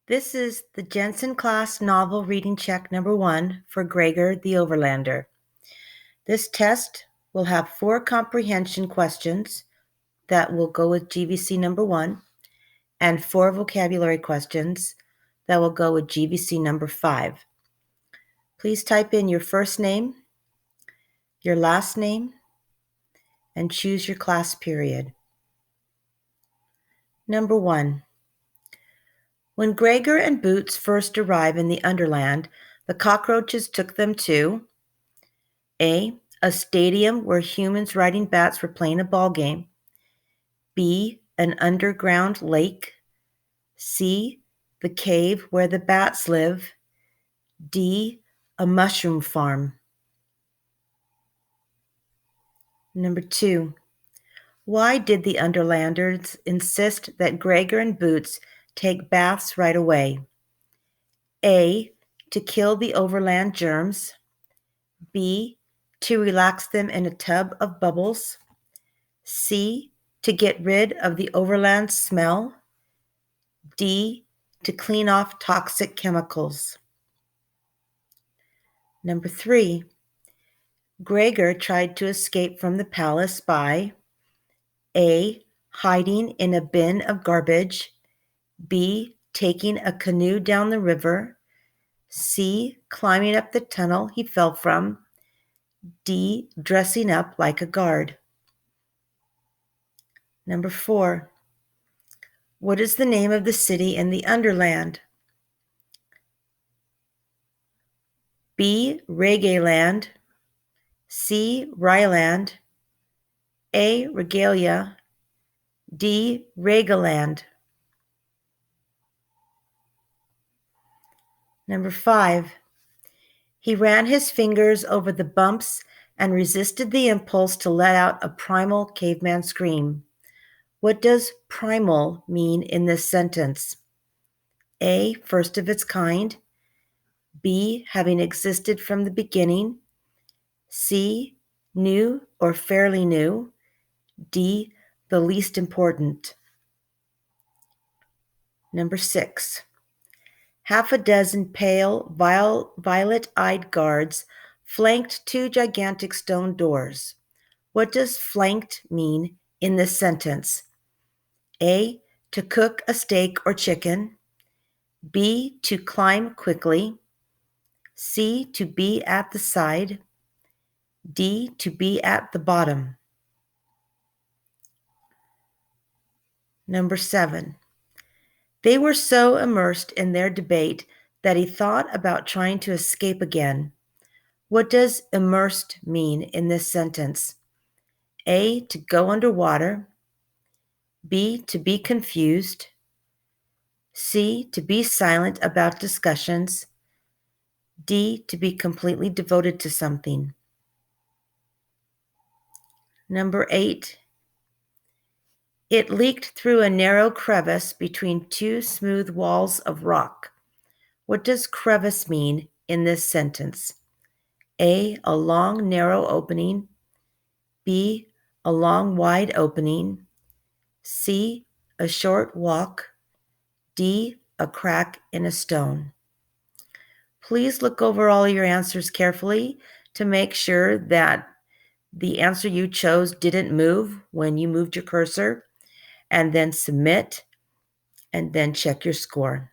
This is the Jensen class novel reading check number 1 for Gregor the Overlander. This test will have 4 comprehension questions that will go with GVC number 1 and 4 vocabulary questions that will go with GVC number 5. Please type in your first name, your last name, and choose your class period. Number 1. When Gregor and Boots first arrive in the Underland, the cockroaches took them to A stadium where humans riding bats were playing a ball game. B, an underground lake. C, the cave where the bats live. D, a mushroom farm. Number 2. Why did the Underlanders insist that Gregor and Boots take baths right away? A, to kill the overland germs. B, to relax them in a tub of bubbles. C, to get rid of the overland smell. D, to clean off toxic chemicals. Number 3. Gregor tried to escape from the palace by A, hiding in a bin of garbage. B, taking a canoe down the river. C, climbing up the tunnel he fell from. D, dressing up like a guard. Number 4. What is the name of the city in the Underland? B, Reggaeland. C, Ryland. A, Regalia. D, Regaland. Number 5. He ran his fingers over the bumps and resisted the impulse to let out a primal caveman scream. What does primal mean in this sentence? A, first of its kind. B, having existed from the beginning. C, new or fairly new. D, the least important. Number 6. Half a dozen pale, violet-eyed guards flanked 2 gigantic stone doors. What does flanked mean in this sentence? A, to cook a steak or chicken. B, to climb quickly. C, to be at the side. D, to be at the bottom. Number 7. They were so immersed in their debate that he thought about trying to escape again. What does immersed mean in this sentence? A, to go underwater. B, to be confused. C, to be silent about discussions. D, to be completely devoted to something. Number 8. It leaked through a narrow crevice between 2 smooth walls of rock. What does crevice mean in this sentence? A, a long, narrow opening. B, a long, wide opening. C, a short walk. D, a crack in a stone. Please look over all your answers carefully to make sure that the answer you chose didn't move when you moved your cursor, and then submit, and then check your score.